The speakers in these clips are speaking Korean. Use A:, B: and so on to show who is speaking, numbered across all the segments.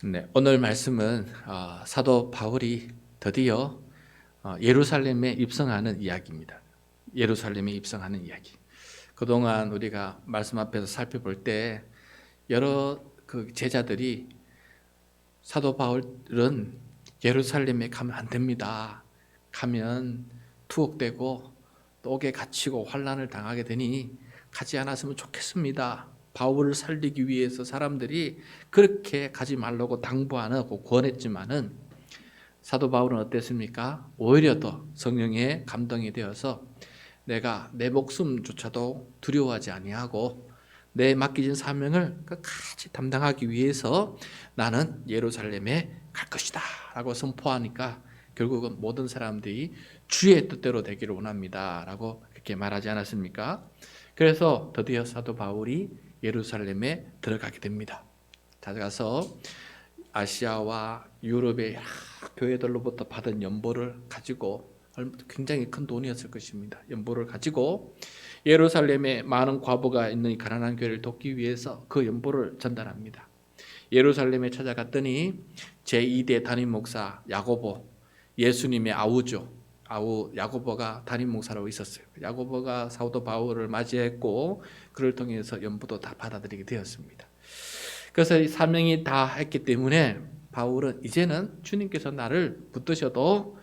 A: 네, 오늘 말씀은 사도 바울이 드디어 예루살렘에 입성하는 이야기입니다. 예루살렘에 입성하는 이야기. 그동안 우리가 말씀 앞에서 살펴볼 때 여러 그 제자들이 사도 바울은 예루살렘에 가면 안 됩니다. 가면 투옥되고 또 옥에 갇히고 환난을 당하게 되니 가지 않았으면 좋겠습니다. 바울을 살리기 위해서 사람들이 그렇게 가지 말라고 당부 안 하고 권했지만은 사도 바울은 어땠습니까? 오히려 더 성령의 감동이 되어서 내가 내 목숨조차도 두려워하지 아니하고 내 맡겨진 사명을 끝까지 담당하기 위해서 나는 예루살렘에 갈 것이다 라고 선포하니까 결국은 모든 사람들이 주의 뜻대로 되기를 원합니다 라고 그렇게 말하지 않았습니까? 그래서 드디어 사도 바울이 예루살렘에 들어가게 됩니다. 찾아가서 아시아와 유럽의 교회들로부터 받은 연보를 가지고, 굉장히 큰 돈이었을 것입니다. 연보를 가지고 예루살렘에 많은 과부가 있는 가난한 교회를 돕기 위해서 그 연보를 전달합니다. 예루살렘에 찾아갔더니 제2대 담임 목사 야고보, 예수님의 아우죠. 야고보가 담임 목사라고 있었어요. 야고보가 사도 바울을 맞이했고 그를 통해서 연보도 다 받아들이게 되었습니다. 그래서 이 사명이 다 했기 때문에 바울은 이제는 주님께서 나를 붙드셔도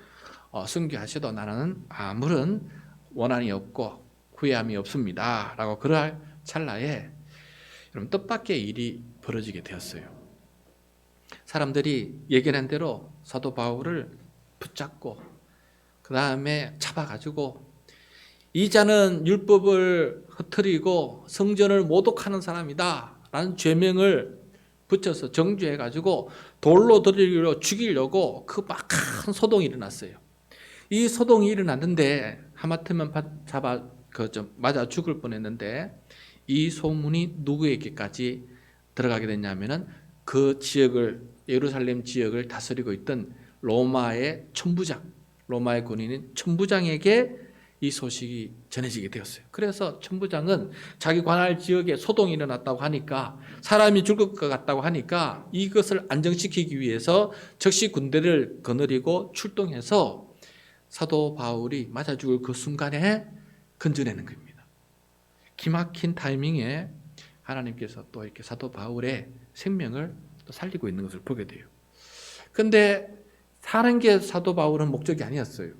A: 순교하셔도 나는 아무런 원한이 없고 후회함이 없습니다 라고 그럴 찰나에 여러분 뜻밖의 일이 벌어지게 되었어요. 사람들이 예견한 대로 사도 바울을 붙잡고 그 다음에 잡아가지고 이 자는 율법을 흐트리고 성전을 모독하는 사람이다 라는 죄명을 붙여서 정죄해가지고 돌로 들이려 죽이려고 그 막한 소동이 일어났어요. 이 소동이 일어났는데 하마터면 맞아 죽을 뻔했는데 이 소문이 누구에게까지 들어가게 됐냐면은 그 지역을, 예루살렘 지역을 다스리고 있던 로마의 천부장, 로마의 군인인 천부장에게 이 소식이 전해지게 되었어요. 그래서 천부장은 자기 관할 지역에 소동이 일어났다고 하니까, 사람이 죽을 것 같다고 하니까 이것을 안정시키기 위해서 즉시 군대를 거느리고 출동해서 사도 바울이 맞아 죽을 그 순간에 건져내는 겁니다. 기막힌 타이밍에 하나님께서 또 이렇게 사도 바울의 생명을 또 살리고 있는 것을 보게 돼요. 그런데 사는 게 사도 바울은 목적이 아니었어요.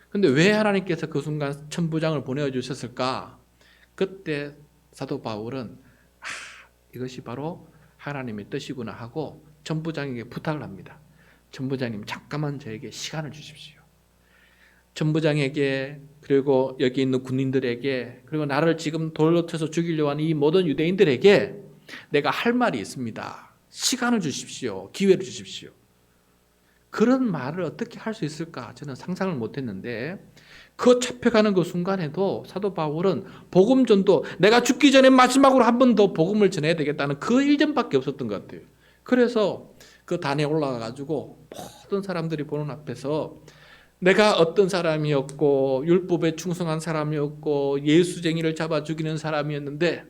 A: 근데 왜 하나님께서 그 순간 천부장을 보내주셨을까? 그때 사도 바울은 이것이 바로 하나님의 뜻이구나 하고 천부장에게 부탁을 합니다. 천부장님, 잠깐만 저에게 시간을 주십시오. 천부장에게, 그리고 여기 있는 군인들에게, 그리고 나를 지금 돌로 쳐서 죽이려고 하는 이 모든 유대인들에게 내가 할 말이 있습니다. 시간을 주십시오. 기회를 주십시오. 그런 말을 어떻게 할 수 있을까? 저는 상상을 못했는데 그 잡혀가는 그 순간에도 사도 바울은 복음 전도, 내가 죽기 전에 마지막으로 한 번 더 복음을 전해야 되겠다는 그 일념밖에 없었던 것 같아요. 그래서 그 단에 올라가가지고 모든 사람들이 보는 앞에서 내가 어떤 사람이었고 율법에 충성한 사람이었고 예수쟁이를 잡아 죽이는 사람이었는데,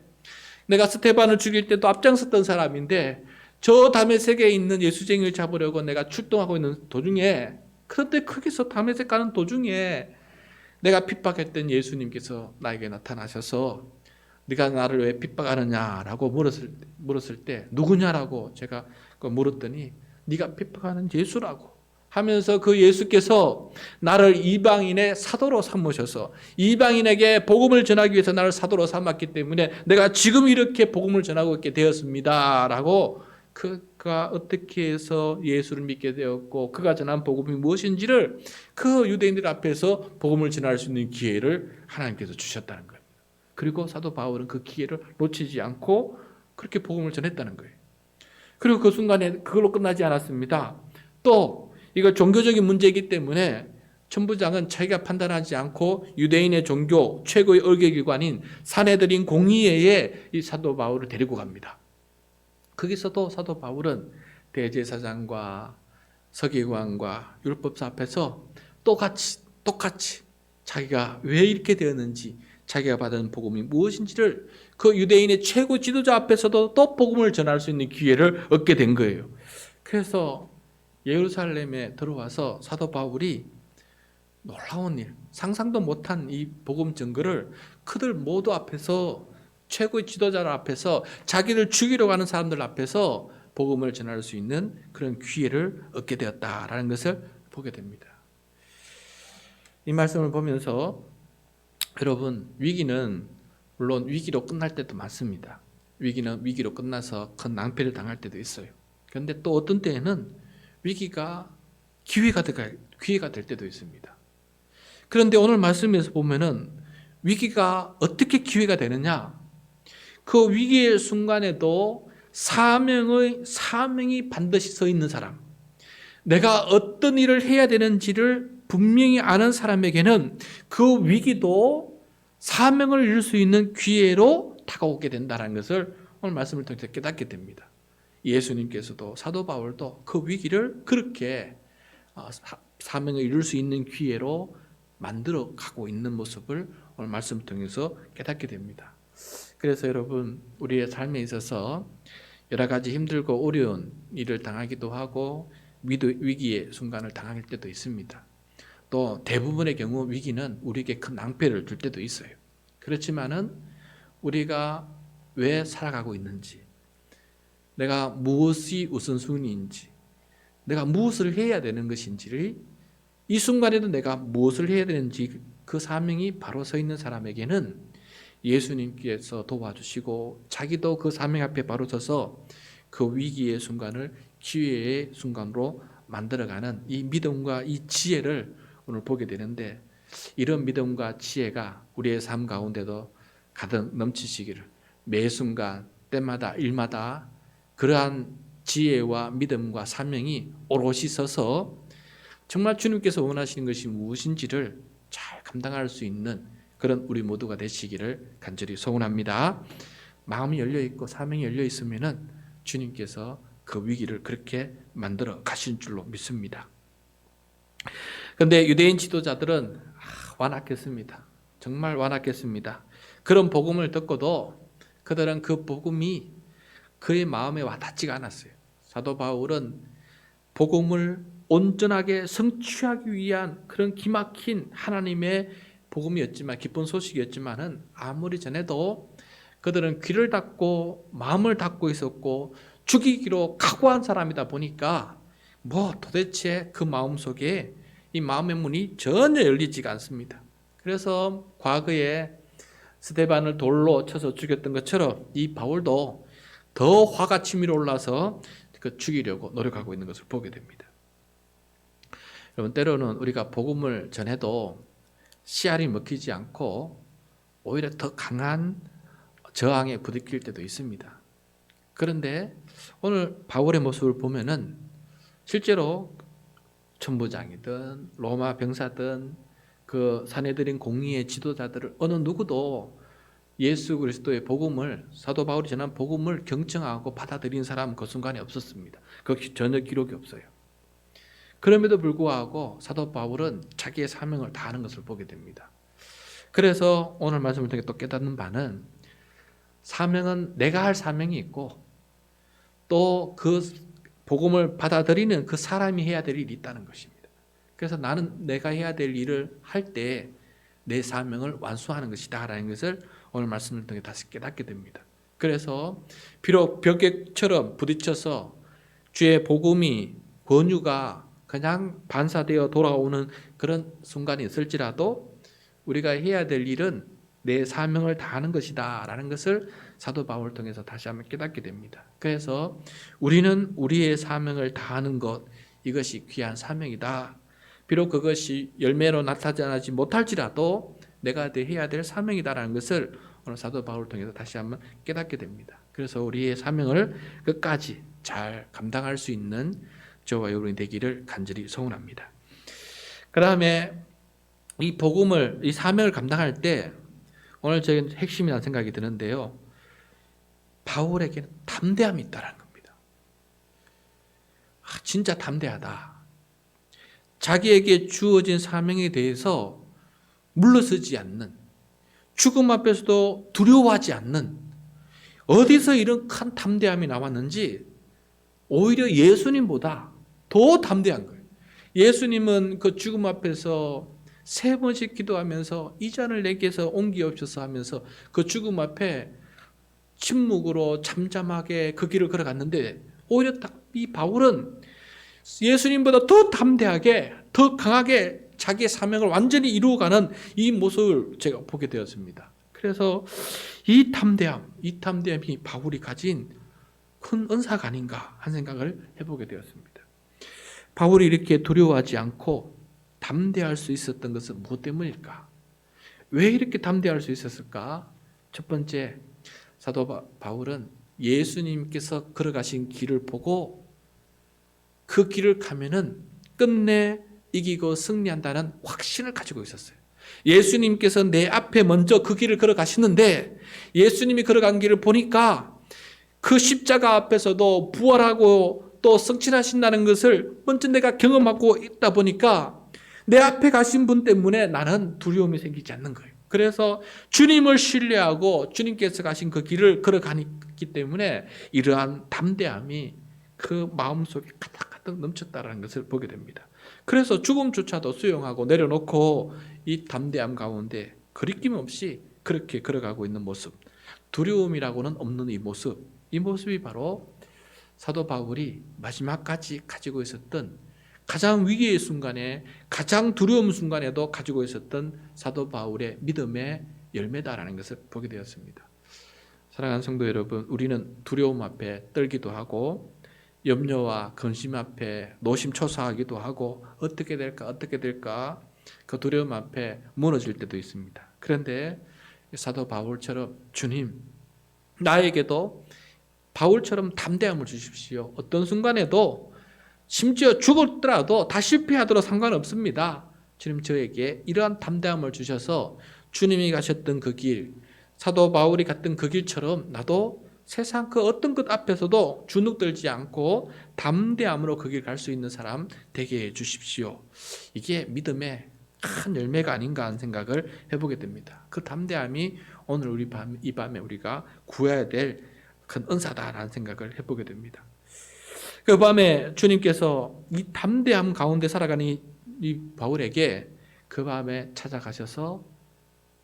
A: 내가 스테반을 죽일 때도 앞장섰던 사람인데 저 다메섹에 있는 예수쟁이를 잡으려고 내가 출동하고 있는 도중에, 그런데 거기서 다메섹 가는 도중에 내가 핍박했던 예수님께서 나에게 나타나셔서 네가 나를 왜 핍박하느냐라고 물었을 때 누구냐라고 제가 물었더니 네가 핍박하는 예수라고 하면서 그 예수께서 나를 이방인의 사도로 삼으셔서 이방인에게 복음을 전하기 위해서 나를 사도로 삼았기 때문에 내가 지금 이렇게 복음을 전하고 있게 되었습니다 라고, 그가 어떻게 해서 예수를 믿게 되었고 그가 전한 복음이 무엇인지를 그 유대인들 앞에서 복음을 전할 수 있는 기회를 하나님께서 주셨다는 거예요. 그리고 사도 바울은 그 기회를 놓치지 않고 그렇게 복음을 전했다는 거예요. 그리고 그 순간에 그걸로 끝나지 않았습니다. 또 이거 종교적인 문제이기 때문에 천부장은 자기가 판단하지 않고 유대인의 종교 최고의 의결기관인 사내들인 공의회에 이 사도 바울을 데리고 갑니다. 거기서도 사도 바울은 대제사장과 서기관과 율법사 앞에서 똑같이 자기가 왜 이렇게 되었는지, 자기가 받은 복음이 무엇인지를 그 유대인의 최고 지도자 앞에서도 또 복음을 전할 수 있는 기회를 얻게 된 거예요. 그래서 예루살렘에 들어와서 사도 바울이 놀라운 일, 상상도 못한 이 복음 증거를 그들 모두 앞에서, 최고의 지도자들 앞에서, 자기를 죽이려고 하는 사람들 앞에서 복음을 전할 수 있는 그런 기회를 얻게 되었다라는 것을 보게 됩니다. 이 말씀을 보면서 여러분, 위기는 물론 위기로 끝날 때도 많습니다. 위기는 위기로 끝나서 큰 낭패를 당할 때도 있어요. 그런데 또 어떤 때에는 위기가 기회가 될 때도 있습니다. 그런데 오늘 말씀에서 보면은 위기가 어떻게 기회가 되느냐? 그 위기의 순간에도 사명이 반드시 서 있는 사람, 내가 어떤 일을 해야 되는지를 분명히 아는 사람에게는 그 위기도 사명을 이룰 수 있는 기회로 다가오게 된다는 것을 오늘 말씀을 통해서 깨닫게 됩니다. 예수님께서도 사도 바울도 그 위기를 그렇게 사명을 이룰 수 있는 기회로 만들어 가고 있는 모습을 오늘 말씀을 통해서 깨닫게 됩니다. 그래서 여러분, 우리의 삶에 있어서 여러 가지 힘들고 어려운 일을 당하기도 하고 위기의 순간을 당할 때도 있습니다. 또 대부분의 경우 위기는 우리에게 큰 낭패를 줄 때도 있어요. 그렇지만은 우리가 왜 살아가고 있는지, 내가 무엇이 우선순위인지, 내가 무엇을 해야 되는 것인지를, 이 순간에도 내가 무엇을 해야 되는지 그 사명이 바로 서 있는 사람에게는 예수님께서 도와주시고 자기도 그 사명 앞에 바로 서서 그 위기의 순간을 기회의 순간으로 만들어가는 이 믿음과 이 지혜를 오늘 보게 되는데, 이런 믿음과 지혜가 우리의 삶 가운데도 가득 넘치시기를, 매 순간 때마다 일마다 그러한 지혜와 믿음과 사명이 오롯이 서서 정말 주님께서 원하시는 것이 무엇인지를 잘 감당할 수 있는 그런 우리 모두가 되시기를 간절히 소원합니다. 마음이 열려있고 사명이 열려있으면 주님께서 그 위기를 그렇게 만들어 가신 줄로 믿습니다. 그런데 유대인 지도자들은 완악했습니다. 정말 완악했습니다. 그런 복음을 듣고도 그들은 그 복음이 그의 마음에 와닿지가 않았어요. 사도 바울은 복음을 온전하게 성취하기 위한 그런 기막힌 하나님의 복음이었지만, 기쁜 소식이었지만은 아무리 전해도 그들은 귀를 닫고 마음을 닫고 있었고 죽이기로 각오한 사람이다 보니까 도대체 그 마음 속에 이 마음의 문이 전혀 열리지가 않습니다. 그래서 과거에 스데반을 돌로 쳐서 죽였던 것처럼 이 바울도 더 화가 치밀어 올라서 죽이려고 노력하고 있는 것을 보게 됩니다. 여러분, 때로는 우리가 복음을 전해도 씨알이 먹히지 않고 오히려 더 강한 저항에 부딪힐 때도 있습니다. 그런데 오늘 바울의 모습을 보면은 실제로 천부장이든 로마 병사든 그 사내들인 공의의 지도자들을 어느 누구도 예수 그리스도의 복음을, 사도 바울이 전한 복음을 경청하고 받아들인 사람은 그 순간에 없었습니다. 그 전혀 기록이 없어요. 그럼에도 불구하고 사도 바울은 자기의 사명을 다하는 것을 보게 됩니다. 그래서 오늘 말씀을 통해 또 깨닫는 바는, 사명은 내가 할 사명이 있고 또 그 복음을 받아들이는 그 사람이 해야 될 일이 있다는 것입니다. 그래서 나는 내가 해야 될 일을 할 때 내 사명을 완수하는 것이다 라는 것을 오늘 말씀을 통해 다시 깨닫게 됩니다. 그래서 비록 벽에처럼 부딪혀서 주의 복음이, 권유가 그냥 반사되어 돌아오는 그런 순간이 있을지라도 우리가 해야 될 일은 내 사명을 다하는 것이다 라는 것을 사도 바울을 통해서 다시 한번 깨닫게 됩니다. 그래서 우리는 우리의 사명을 다하는 것, 이것이 귀한 사명이다. 비록 그것이 열매로 나타나지 못할지라도 내가 해야 될 사명이다라는 것을 오늘 사도 바울을 통해서 다시 한번 깨닫게 됩니다. 그래서 우리의 사명을 끝까지 잘 감당할 수 있는 저와 여러분이 되기를 간절히 소원합니다. 그 다음에 이 복음을, 이 사명을 감당할 때 오늘 제 핵심이라는 생각이 드는데요, 바울에게는 담대함이 있다는 겁니다. 진짜 담대하다. 자기에게 주어진 사명에 대해서 물러서지 않는, 죽음 앞에서도 두려워하지 않는, 어디서 이런 큰 담대함이 나왔는지 오히려 예수님보다 더 담대한 거예요. 예수님은 그 죽음 앞에서 3번씩 기도하면서 이 잔을 내게서 옮기옵소서 하면서 그 죽음 앞에 침묵으로 잠잠하게 그 길을 걸어갔는데, 오히려 이 바울은 예수님보다 더 담대하게, 더 강하게 자기의 사명을 완전히 이루어가는 이 모습을 제가 보게 되었습니다. 그래서 이 담대함이 바울이 가진 큰 은사가 아닌가 하는 생각을 해보게 되었습니다. 바울이 이렇게 두려워하지 않고 담대할 수 있었던 것은 무엇 때문일까? 왜 이렇게 담대할 수 있었을까? 첫 번째, 사도 바울은 예수님께서 걸어가신 길을 보고 그 길을 가면은 끝내 이기고 승리한다는 확신을 가지고 있었어요. 예수님께서 내 앞에 먼저 그 길을 걸어가시는데, 예수님이 걸어간 길을 보니까 그 십자가 앞에서도 부활하고 또 승천하신다는 것을 먼저 내가 경험하고 있다 보니까 내 앞에 가신 분 때문에 나는 두려움이 생기지 않는 거예요. 그래서 주님을 신뢰하고 주님께서 가신 그 길을 걸어가기 때문에 이러한 담대함이 그 마음속에 가득가득 넘쳤다는 것을 보게 됩니다. 그래서 죽음조차도 수용하고 내려놓고 이 담대함 가운데 거리낌 없이 그렇게 걸어가고 있는 모습, 두려움이라고는 없는 이 모습이 바로 사도 바울이 마지막까지 가지고 있었던, 가장 위기의 순간에, 가장 두려움 순간에도 가지고 있었던 사도 바울의 믿음의 열매다라는 것을 보게 되었습니다. 사랑하는 성도 여러분, 우리는 두려움 앞에 떨기도 하고 염려와 근심 앞에 노심초사하기도 하고 어떻게 될까 그 두려움 앞에 무너질 때도 있습니다. 그런데 사도 바울처럼 주님, 나에게도 바울처럼 담대함을 주십시오. 어떤 순간에도 심지어 죽었더라도 다 실패하더라도 상관없습니다. 주님, 저에게 이러한 담대함을 주셔서 주님이 가셨던 그 길, 사도 바울이 갔던 그 길처럼 나도 세상 그 어떤 것 앞에서도 주눅들지 않고 담대함으로 그 길 갈 수 있는 사람 되게 해 주십시오. 이게 믿음의 큰 열매가 아닌가 하는 생각을 해보게 됩니다. 그 담대함이 오늘 이 밤에 우리가 구해야 될 큰 은사다라는 생각을 해보게 됩니다. 그 밤에 주님께서 이 담대함 가운데 살아가는 이 바울에게 그 밤에 찾아가셔서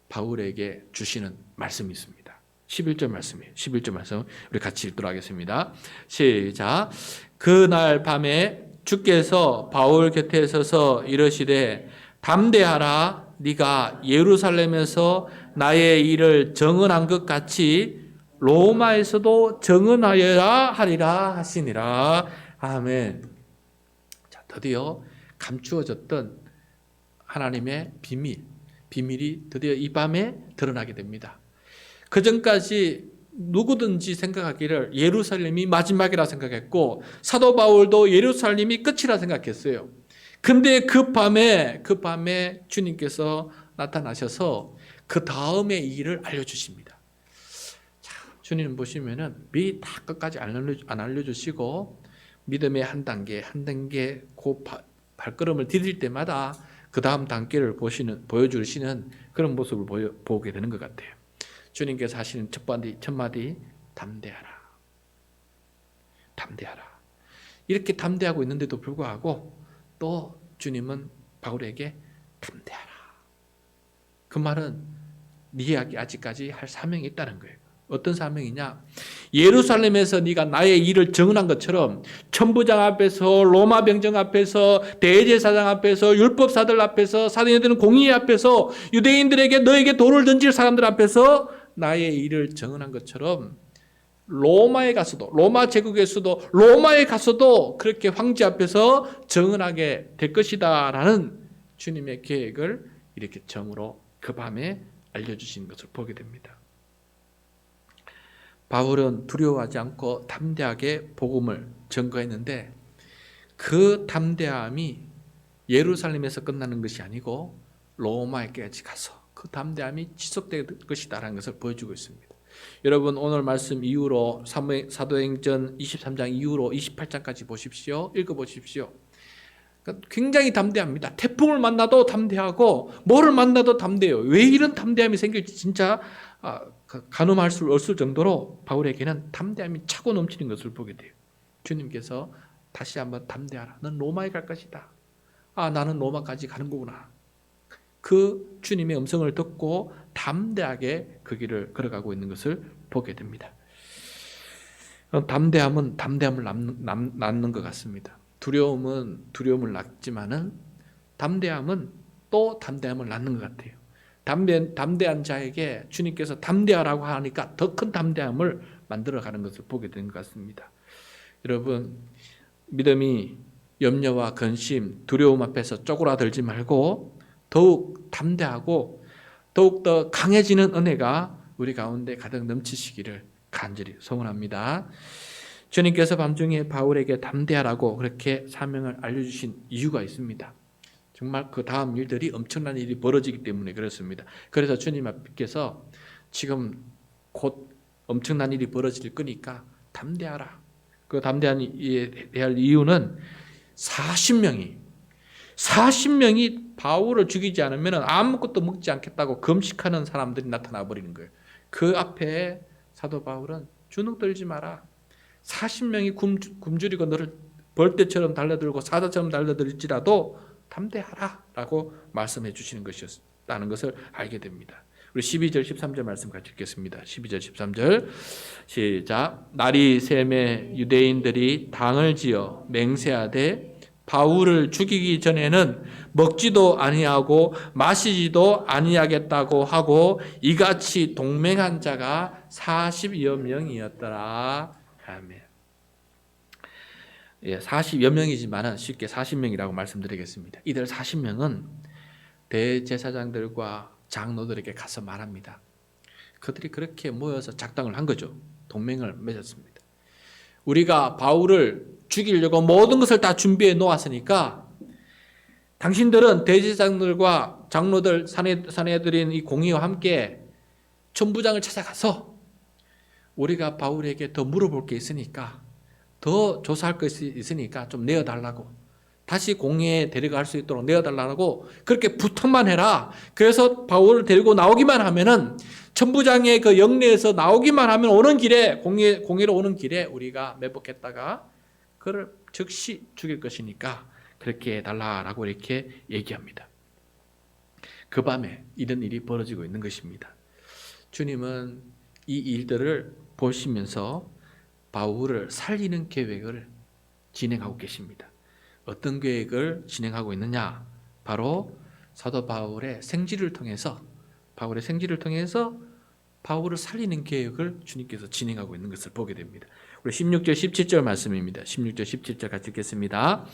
A: 바울에게 주시는 말씀이 있습니다. 11절 말씀이에요. 11절 말씀 우리 같이 읽도록 하겠습니다. 시작. 그날 밤에 주께서 바울 곁에 서서 이르시되 담대하라, 네가 예루살렘에서 나의 일을 정언한 것 같이 로마에서도 정언하여야 하리라 하시니라. 아멘. 자, 드디어 감추어졌던 하나님의 비밀이 드디어 이 밤에 드러나게 됩니다. 그 전까지 누구든지 생각하기를 예루살렘이 마지막이라 생각했고 사도 바울도 예루살렘이 끝이라 생각했어요. 근데 그 밤에 주님께서 나타나셔서 그 다음의 일을 알려주십니다. 주님 보시면은 미리 다 끝까지 안 알려주시고 믿음의 한 단계 그 발걸음을 디딜 때마다 그 다음 단계를 보여주시는 그런 모습을 보게 되는 것 같아요. 주님께서 하시는 첫 마디 담대하라. 이렇게 담대하고 있는데도 불구하고 또 주님은 바울에게 담대하라. 그 말은 네에게 아직까지 할 사명이 있다는 거예요. 어떤 사명이냐? 예루살렘에서 네가 나의 일을 정언한 것처럼 천부장 앞에서, 로마 병정 앞에서, 대제사장 앞에서, 율법사들 앞에서, 사도행전 공의 앞에서, 유대인들에게 너에게 돌을 던질 사람들 앞에서 나의 일을 정언한 것처럼 로마에 가서도, 로마 제국에서도, 로마에 가서도 그렇게 황제 앞에서 정언하게 될 것이다라는 주님의 계획을 이렇게 정으로 그 밤에 알려주신 것을 보게 됩니다. 바울은 두려워하지 않고 담대하게 복음을 전거했는데 그 담대함이 예루살렘에서 끝나는 것이 아니고 로마에까지 가서 그 담대함이 지속될 것이다라는 것을 보여주고 있습니다. 여러분, 오늘 말씀 이후로 사도행전 23장 이후로 28장까지 보십시오. 읽어보십시오. 그러니까 굉장히 담대합니다. 태풍을 만나도 담대하고 뭐를 만나도 담대해요. 왜 이런 담대함이 생길지 진짜 가늠할 수 없을 정도로 바울에게는 담대함이 차고 넘치는 것을 보게 돼요. 주님께서 다시 한번 담대하라. 넌 로마에 갈 것이다. 나는 로마까지 가는 거구나. 그 주님의 음성을 듣고 담대하게 그 길을 걸어가고 있는 것을 보게 됩니다. 담대함은 담대함을 낳는 것 같습니다. 두려움은 두려움을 낳지만은 담대함은 또 담대함을 낳는 것 같아요. 담대한 자에게 주님께서 담대하라고 하니까 더 큰 담대함을 만들어가는 것을 보게 된 것 같습니다. 여러분, 믿음이 염려와 근심, 두려움 앞에서 쪼그라들지 말고 더욱 담대하고 더욱 더 강해지는 은혜가 우리 가운데 가득 넘치시기를 간절히 소원합니다. 주님께서 밤중에 바울에게 담대하라고 그렇게 사명을 알려주신 이유가 있습니다. 정말 그 다음 일들이 엄청난 일이 벌어지기 때문에 그렇습니다. 그래서 주님 앞께서 지금 곧 엄청난 일이 벌어질 거니까 담대하라. 그 담대하게 할 이유는 40명이 바울을 죽이지 않으면 아무것도 먹지 않겠다고 금식하는 사람들이 나타나 버리는 거예요. 그 앞에 사도 바울은 주눅 들지 마라. 40명이 굶주리고 너를 벌떼처럼 달려들고 사자처럼 달려들지라도 담대하라 라고 말씀해 주시는 것이었다는 것을 알게 됩니다. 우리 12절 13절 말씀 같이 읽겠습니다. 12절 13절 시작. 날이 새매 유대인들이 당을 지어 맹세하되 바울을 죽이기 전에는 먹지도 아니하고 마시지도 아니하겠다고 하고 이같이 동맹한 자가 40여 명이었더라. 아멘. 40여 명이지만 쉽게 40명이라고 말씀드리겠습니다. 이들 40명은 대제사장들과 장로들에게 가서 말합니다. 그들이 그렇게 모여서 작당을 한 거죠. 동맹을 맺었습니다. 우리가 바울을 죽이려고 모든 것을 다 준비해 놓았으니까 당신들은 대제사장들과 장로들, 사내들인 이 공의와 함께 천부장을 찾아가서 우리가 바울에게 더 물어볼 게 있으니까 더 조사할 것이 있으니까 좀 내어달라고, 다시 공회에 데려갈 수 있도록 내어달라고 그렇게 부탁만 해라. 그래서 바울을 데리고 나오기만 하면은 천부장의 그 영내에서 나오기만 하면 오는 길에 공회로 오는 길에 우리가 매복했다가 그를 즉시 죽일 것이니까 그렇게 해달라라고 이렇게 얘기합니다. 그 밤에 이런 일이 벌어지고 있는 것입니다. 주님은 이 일들을 보시면서 바울을 살리는 계획을 진행하고 계십니다. 어떤 계획을 진행하고 있느냐? 바로 사도 바울의 생지를 통해서 바울을 살리는 계획을 주님께서 진행하고 있는 것을 보게 됩니다. 우리 16절 17절 말씀입니다. 16절 17절 같이 읽겠습니다.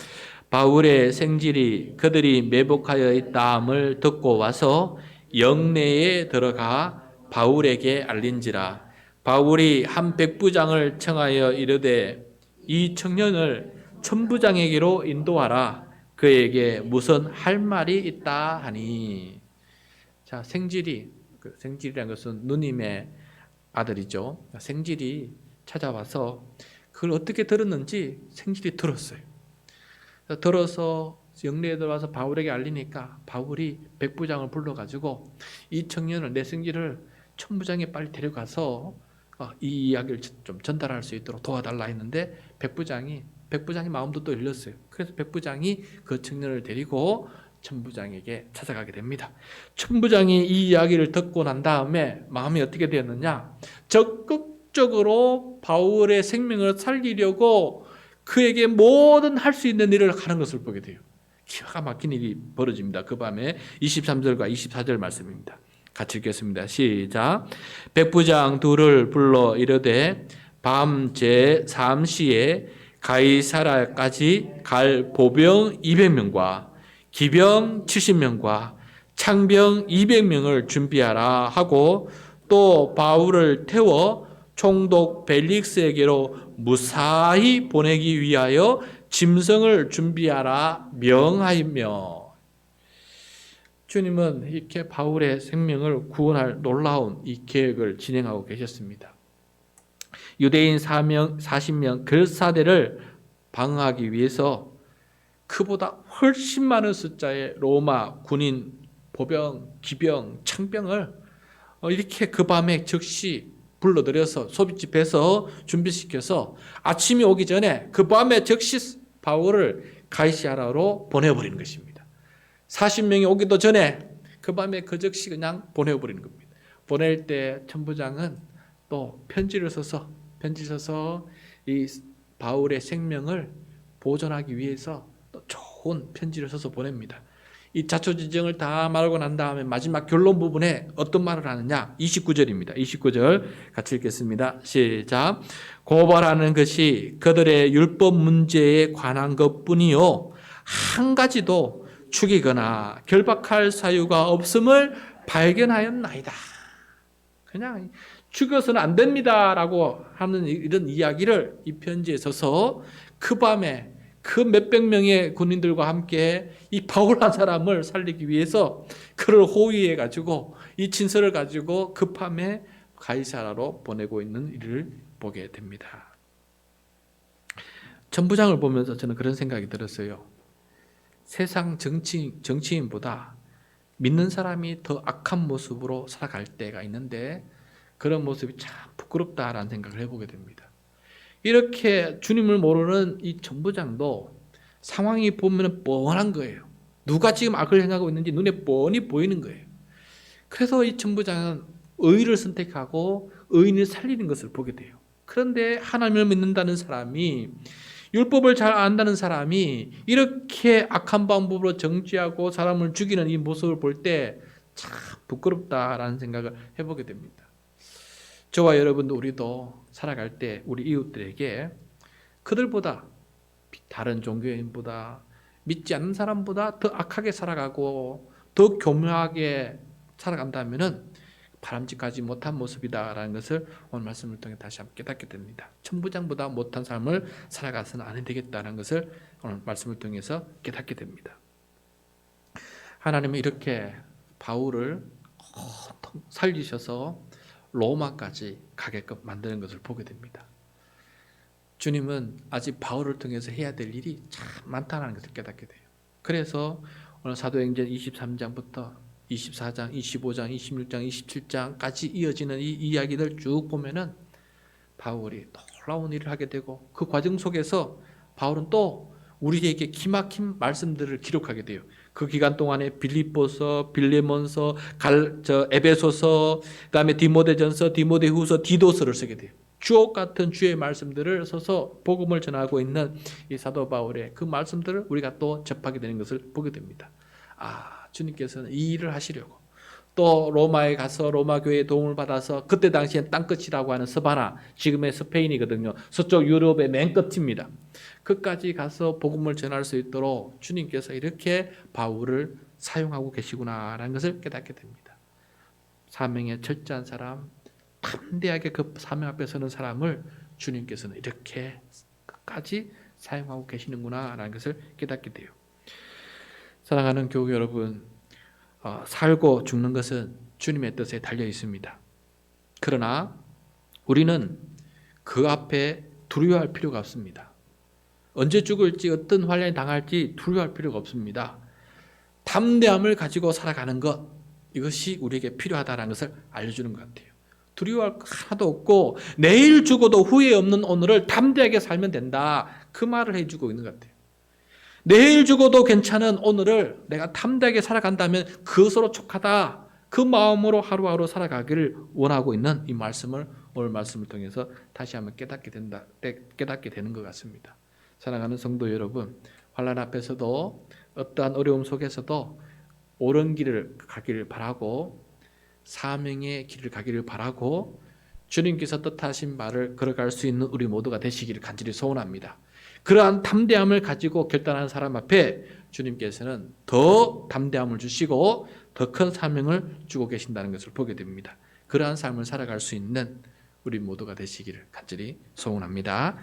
A: 바울의 생질이 그들이 매복하여 있다함을 듣고 와서 영내에 들어가 바울에게 알린지라. 바울이 한 백부장을 청하여 이르되 이 청년을 천부장에게로 인도하라. 그에게 무슨 할 말이 있다 하니. 자, 생질이라는 것은 누님의 아들이죠. 생질이 찾아와서 그걸 어떻게 들었는지 생질이 들었어요. 들어서 영내에 들어와서 바울에게 알리니까 바울이 백부장을 불러가지고 이 청년을, 내 생질을 천부장에 빨리 데려가서 이 이야기를 좀 전달할 수 있도록 도와달라 했는데 백부장이 마음도 또 열렸어요. 그래서 백부장이 그 청년을 데리고 천부장에게 찾아가게 됩니다. 천부장이 이 이야기를 듣고 난 다음에 마음이 어떻게 되었느냐? 적극적으로 바울의 생명을 살리려고 그에게 모든 할 수 있는 일을 하는 것을 보게 돼요. 기가 막힌 일이 벌어집니다. 그 밤에 23절과 24절 말씀입니다. 같이 읽겠습니다. 시작. 백부장 둘을 불러 이르되 밤 제3시에 가이사라까지 갈 보병 200명과 기병 70명과 창병 200명을 준비하라 하고 또 바울을 태워 총독 벨릭스에게로 무사히 보내기 위하여 짐승을 준비하라 명하며. 주님은 이렇게 바울의 생명을 구원할 놀라운 이 계획을 진행하고 계셨습니다. 유대인 40명 글사대를 방어하기 위해서 그보다 훨씬 많은 숫자의 로마 군인, 보병, 기병, 창병을 이렇게 그 밤에 즉시 불러들여서 소집해서 준비시켜서 아침이 오기 전에 그 밤에 즉시 바울을 가이사랴로 보내버리는 것입니다. 40명이 오기도 전에 그 밤에 그 즉시 그냥 보내버리는 겁니다. 보낼 때 천부장은 또 편지를 써서 이 바울의 생명을 보존하기 위해서 또 좋은 편지를 써서 보냅니다. 이 자초지정을 다 말하고 난 다음에 마지막 결론 부분에 어떤 말을 하느냐? 29절입니다. 29절 같이 읽겠습니다. 시작. 고발하는 것이 그들의 율법 문제에 관한 것뿐이요 한 가지도 죽이거나 결박할 사유가 없음을 발견하였나이다. 그냥 죽여서는 안 됩니다라고 하는 이런 이야기를 이 편지에 써서 그 밤에 그 몇백 명의 군인들과 함께 이 바울 한 사람을 살리기 위해서 그를 호위해 가지고 이 진서를 가지고 그 밤에 가이사랴로 보내고 있는 일을 보게 됩니다. 천부장을 보면서 저는 그런 생각이 들었어요. 세상 정치인보다 믿는 사람이 더 악한 모습으로 살아갈 때가 있는데 그런 모습이 참 부끄럽다라는 생각을 해보게 됩니다. 이렇게 주님을 모르는 이 천부장도 상황이 보면 뻔한 거예요. 누가 지금 악을 행하고 있는지 눈에 뻔히 보이는 거예요. 그래서 이 천부장은 의를 선택하고 의인을 살리는 것을 보게 돼요. 그런데 하나님을 믿는다는 사람이, 율법을 잘 안다는 사람이 이렇게 악한 방법으로 정죄하고 사람을 죽이는 이 모습을 볼 때 참 부끄럽다라는 생각을 해보게 됩니다. 저와 여러분도 우리도 살아갈 때 우리 이웃들에게 그들보다, 다른 종교인보다, 믿지 않는 사람보다 더 악하게 살아가고 더 교묘하게 살아간다면 바람직하지 못한 모습이다라는 것을 오늘 말씀을 통해 다시 한번 깨닫게 됩니다. 천부장보다 못한 삶을 살아가서는 안 되겠다는 것을 오늘 말씀을 통해서 깨닫게 됩니다. 하나님은 이렇게 바울을 살리셔서 로마까지 가게끔 만드는 것을 보게 됩니다. 주님은 아직 바울을 통해서 해야 될 일이 참 많다는 것을 깨닫게 돼요. 그래서 오늘 사도행전 23장부터 24장, 25장, 26장, 27장까지 이어지는 이 이야기들 쭉 보면은 바울이 놀라운 일을 하게 되고 그 과정 속에서 바울은 또 우리에게 기막힌 말씀들을 기록하게 돼요. 그 기간 동안에 빌립보서, 빌레몬서, 에베소서, 그다음에 디모데전서, 디모데후서, 디도서를 쓰게 돼요. 주옥 같은 주의 말씀들을 써서 복음을 전하고 있는 이 사도 바울의 그 말씀들을 우리가 또 접하게 되는 것을 보게 됩니다. 주님께서는 이 일을 하시려고 또 로마에 가서 로마 교회의 도움을 받아서 그때 당시엔 땅끝이라고 하는 스바나, 지금의 스페인이거든요. 서쪽 유럽의 맨 끝입니다. 끝까지 가서 복음을 전할 수 있도록 주님께서 이렇게 바울을 사용하고 계시구나라는 것을 깨닫게 됩니다. 사명에 철저한 사람, 담대하게 그 사명 앞에 서는 사람을 주님께서는 이렇게 끝까지 사용하고 계시는구나라는 것을 깨닫게 돼요. 사랑하는 교우 여러분, 살고 죽는 것은 주님의 뜻에 달려 있습니다. 그러나 우리는 그 앞에 두려워할 필요가 없습니다. 언제 죽을지, 어떤 환란이 당할지 두려워할 필요가 없습니다. 담대함을 가지고 살아가는 것, 이것이 우리에게 필요하다는 것을 알려주는 것 같아요. 두려워할 것 하나도 없고 내일 죽어도 후회 없는 오늘을 담대하게 살면 된다, 그 말을 해주고 있는 것 같아요. 내일 죽어도 괜찮은 오늘을 내가 담대하게 살아간다면 그것으로 촉하다, 그 마음으로 하루하루 살아가기를 원하고 있는 이 말씀을, 오늘 말씀을 통해서 다시 한번 깨닫게 되는 것 같습니다. 사랑하는 성도 여러분, 환난 앞에서도 어떠한 어려움 속에서도 옳은 길을 가기를 바라고 사명의 길을 가기를 바라고 주님께서 뜻하신 바를 걸어갈 수 있는 우리 모두가 되시기를 간절히 소원합니다. 그러한 담대함을 가지고 결단하는 사람 앞에 주님께서는 더 담대함을 주시고 더 큰 사명을 주고 계신다는 것을 보게 됩니다. 그러한 삶을 살아갈 수 있는 우리 모두가 되시기를 간절히 소원합니다.